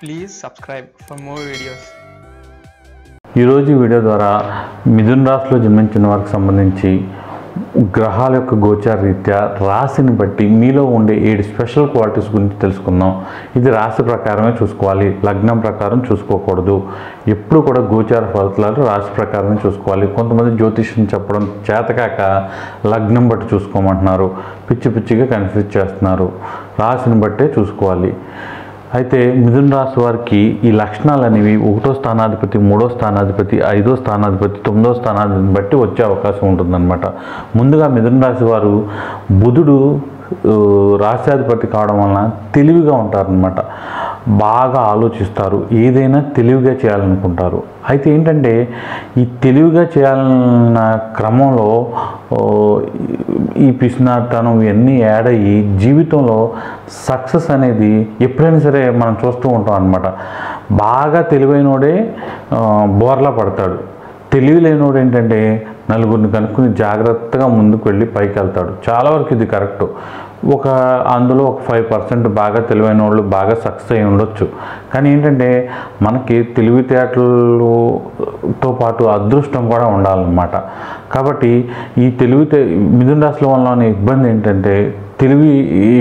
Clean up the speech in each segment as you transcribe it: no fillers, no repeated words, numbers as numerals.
Please subscribe for more videos. ఈరోజు video ద్వారా మిథున రాశిలో జన్మించిన వారికి సంబంధించి గ్రహాల యొక్క గోచార రీత్యా రాశిని బట్టి మీలో ఉండే 7 స్పెషల్ క్వాలిటీస్ గురించి తెలుసుకుందాం. ఇది రాశి ప్రకారమే చూసుకోవాలి, లగ్నం ప్రకారం చూసుకోకూడదు. ఎప్పుడు కూడా గోచార ఫలితాలు రాశి ప్రకారమే చూసుకోవాలి. కొంతమంది జ్యోతిష్యం చెప్పడం చేతకాక లగ్నం బట్టి చూసుకోమంటున్నారు, పిచ్చి పిచ్చిగా కన్ఫ్యూజ్ చేస్తున్నారు. రాశిని బట్టే చూసుకోవాలి. అయితే మిథున రాశి వారికి ఈ లక్షణాలు అనేవి 1వ స్థానాధిపతి, 3వ స్థానాధిపతి, 5వ స్థానాధిపతి, 9వ స్థానాధిపతిని బట్టి వచ్చే అవకాశం ఉంటుందన్నమాట. ముందుగా మిథున రాశి వారు బుధుడు రాశ్యాధిపతి కావడం వలన తెలివిగా ఉంటారనమాట. బాగా ఆలోచిస్తారు, ఏదైనా తెలివిగా చేయాలనుకుంటారు. అయితే ఏంటంటే ఈ తెలివిగా చేయాలన్న క్రమంలో ఈ పిసినారితనం ఇవన్నీ యాడ్ అయ్యి జీవితంలో సక్సెస్ అనేది ఎప్పుడైనా సరే మనం చూస్తూ ఉంటాం అన్నమాట. బాగా తెలివైనోడే బోర్లా పడతాడు. తెలివి లేనివాడు ఏంటంటే నలుగురిని కనుక్కుని జాగ్రత్తగా ముందుకు వెళ్ళి పైకి వెళ్తాడు. చాలా వరకు ఇది కరెక్ట్. అందులో ఒక 5% బాగా తెలివైన వాళ్ళు బాగా సక్సెస్ అయి ఉండొచ్చు. కానీ ఏంటంటే మనకి తెలివితేటలతో పాటు అదృష్టం కూడా ఉండాలన్నమాట. కాబట్టి ఈ మిథున రాశిలో వల్ల ఇబ్బంది ఏంటంటే తెలివి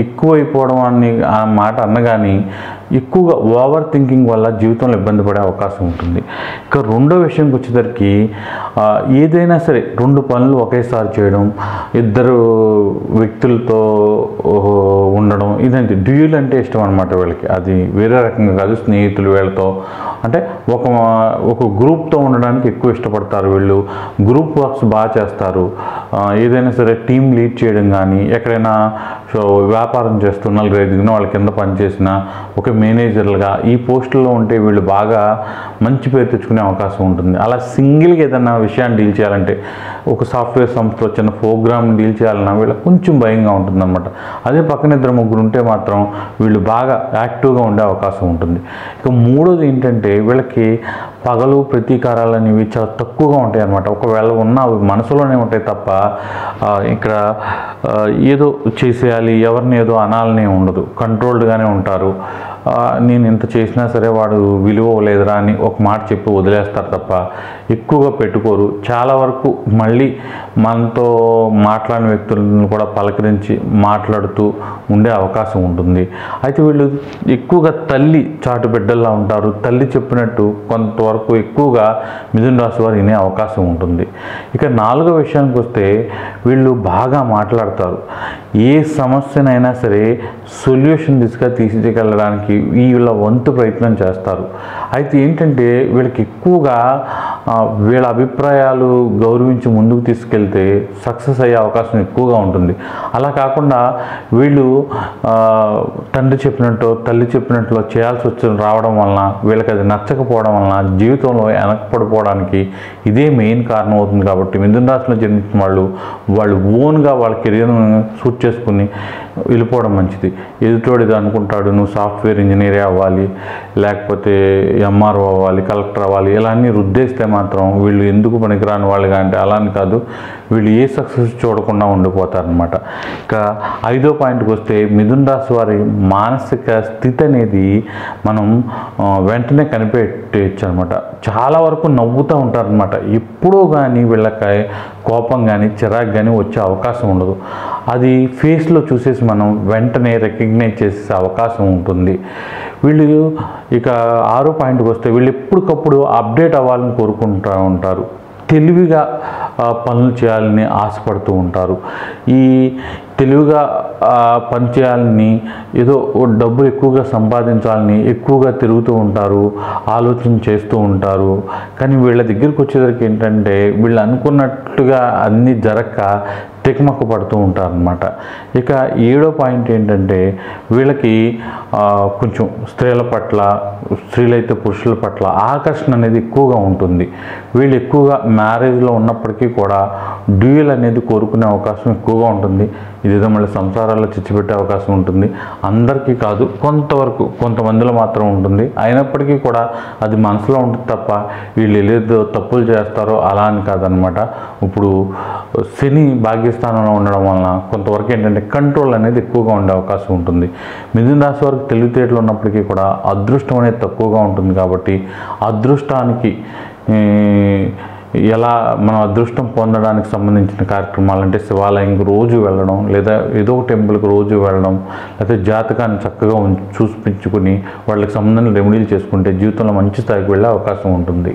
ఎక్కువైపోవడం అని ఆ మాట అన్నగాని ఎక్కువగా ఓవర్ థింకింగ్ వల్ల జీవితంలో ఇబ్బంది పడే అవకాశం ఉంటుంది. ఇక రెండో విషయంకి వచ్చేసరికి ఏదైనా సరే 2 పనులు ఒకేసారి చేయడం, ఇద్దరు వ్యక్తులతో ఉండడం, ఇదంటే డ్యూయల్ అంటే ఇష్టం అనమాట వీళ్ళకి. అది వేరే రకంగా కాదు, స్నేహితులు వీళ్ళతో అంటే ఒక గ్రూప్తో ఉండడానికి ఎక్కువ ఇష్టపడతారు వీళ్ళు. గ్రూప్ వర్క్స్ బాగా చేస్తారు. ఏదైనా సరే టీం లీడ్ చేయడం కానీ, ఎక్కడైనా వ్యాపారం చేస్తూ 4-5 వాళ్ళ కింద పనిచేసిన ఒక మేనేజర్లుగా ఈ పోస్టుల్లో ఉంటే వీళ్ళు బాగా మంచి పేరు తెచ్చుకునే అవకాశం ఉంటుంది. అలా సింగిల్గా ఏదైనా విషయాన్ని డీల్ చేయాలంటే, ఒక సాఫ్ట్వేర్ సంస్థలో చిన్న ప్రోగ్రామ్ని డీల్ చేయాలన్నా వీళ్ళకి కొంచెం భయంగా ఉంటుందన్నమాట. అదే పక్కన 2-3 ఉంటే మాత్రం వీళ్ళు బాగా యాక్టివ్గా ఉండే అవకాశం ఉంటుంది. ఇక మూడోది ఏంటంటే వీళ్ళకి పగలు ప్రతీకారాలు అనేవి చాలా తక్కువగా ఉంటాయి అన్నమాట. ఒకవేళ ఉన్న అవి మనసులోనే ఉంటాయి తప్ప ఇక్కడ ఏదో చేసేయాలి, ఎవరిని ఏదో అనాలనే ఉండదు. కంట్రోల్డ్గానే ఉంటారు. నేను ఇంత చేసినా సరే వాడు విలువ లేదురా అని ఒక మాట చెప్పి వదిలేస్తారు తప్ప ఎక్కువగా పెట్టుకోరు. చాలా వరకు మళ్ళీ మనతో మాట్లాడిన వ్యక్తులను కూడా పలకరించి మాట్లాడుతూ ఉండే అవకాశం ఉంటుంది. అయితే వీళ్ళు ఎక్కువగా తల్లి చాటు బిడ్డల్లా ఉంటారు. తల్లి చెప్పినట్టు కొంతవరకు ఎక్కువగా మిథున రాశి వారు వినే అవకాశం ఉంటుంది. ఇక 4వ విషయానికి వస్తే వీళ్ళు బాగా మాట్లాడతారు. ఏ సమస్యనైనా సరే సొల్యూషన్ దిశగా తీసుకెళ్ళడానికి వీళ్ళ వంతు ప్రయత్నం చేస్తారు. అయితే ఏంటంటే వీళ్ళకి ఎక్కువగా వీళ్ళ అభిప్రాయాలు గౌరవించి ముందుకు తీసుకెళ్తే సక్సెస్ అయ్యే అవకాశం ఎక్కువగా ఉంటుంది. అలా కాకుండా వీళ్ళు తండ్రి చెప్పినట్టు తల్లి చెప్పినట్లు చేయాల్సి రావడం వలన వీళ్ళకి అది నచ్చకపోవడం వలన జీవితంలో వెనకపడిపోవడానికి ఇదే మెయిన్ కారణం అవుతుంది. కాబట్టి మిథున రాశిలో జన్మించిన వాళ్ళు ఓన్గా వాళ్ళ కెరీర్ను సూట్ చేసుకుని వెళ్ళిపోవడం మంచిది. ఎదుటోడిది అనుకుంటాడు, నువ్వు సాఫ్ట్వేర్ ఇంజనీరే అవ్వాలి, లేకపోతే ఎంఆర్ఓ అవ్వాలి, కలెక్టర్ అవ్వాలి, ఇలా అన్నీ రుద్దేస్తే మాత్రం వీళ్ళు ఎందుకు పనికిరాని వాళ్ళుగా అంటే అలా అని కాదు, వీళ్ళు ఏ సక్సెస్ చూడకుండా ఉండిపోతారనమాట. ఇక 5వ పాయింట్కి వస్తే మిథున రాశి వారి మానసిక స్థితి అనేది మనం వెంటనే కనిపెట్టేయచ్చు అనమాట. చాలా వరకు నవ్వుతూ ఉంటారనమాట. ఎప్పుడూ కానీ వీళ్ళకి కోపం కానీ చిరాకు కానీ వచ్చే అవకాశం ఉండదు. అది ఫేస్లో చూసేసి మనం వెంటనే రికగ్నైజ్ చేసే అవకాశం ఉంటుంది. వీళ్ళు ఇక 6వ పాయింట్కి వస్తే వీళ్ళు ఎప్పటికప్పుడు అప్డేట్ అవ్వాలని కోరుకుంటూ ఉంటారు. తెలివిగా పనులు చేయాలని ఆశపడుతూ ఉంటారు. ఈ తెలివిగా పనిచేయాలని, ఏదో డబ్బులు ఎక్కువగా సంపాదించాలని ఎక్కువగా తిరుగుతూ ఉంటారు, ఆలోచన చేస్తూ ఉంటారు. కానీ వీళ్ళ దగ్గరికి వచ్చేసరికి ఏంటంటే వీళ్ళు అనుకున్నట్టుగా అన్నీ జరగక తికమక పడుతూ ఉంటారనమాట. ఇక 7వ పాయింట్ ఏంటంటే వీళ్ళకి కొంచెం స్త్రీల పట్ల, స్త్రీలైతే పురుషుల పట్ల ఆకర్షణ అనేది ఎక్కువగా ఉంటుంది. వీళ్ళు ఎక్కువగా మ్యారేజ్లో ఉన్నప్పటికీ కూడా డ్యూయల్ అనేది కోరుకునే అవకాశం ఎక్కువగా ఉంటుంది. ఇదేదో మళ్ళీ సంసారాల్లో చిచ్చుపెట్టే అవకాశం ఉంటుంది. అందరికీ కాదు, కొంతవరకు కొంతమందిలో మాత్రం ఉంటుంది. అయినప్పటికీ కూడా అది మనసులో ఉంటుంది తప్ప వీళ్ళు ఏదో తప్పులు చేస్తారో అలా అని కాదనమాట. ఇప్పుడు శని భాగ్యస్థానంలో ఉండడం వలన కొంతవరకు ఏంటంటే కంట్రోల్ అనేది ఎక్కువగా ఉండే అవకాశం ఉంటుంది. మిథున రాశి వారికి తెలివితేటలు ఉన్నప్పటికీ కూడా అదృష్టం అనేది తక్కువగా ఉంటుంది. కాబట్టి అదృష్టానికి ఎలా మనం అదృష్టం పొందడానికి సంబంధించిన కార్యక్రమాలు అంటే శివాలయంకి రోజు వెళ్ళడం, లేదా ఏదో ఒక టెంపుల్కి రోజు వెళ్ళడం, లేకపోతే జాతకాన్ని చక్కగా చూపించుకుని వాళ్ళకి సంబంధించిన రెమెడీలు చేసుకుంటే జీవితంలో మంచి స్థాయికి వెళ్ళే అవకాశం ఉంటుంది.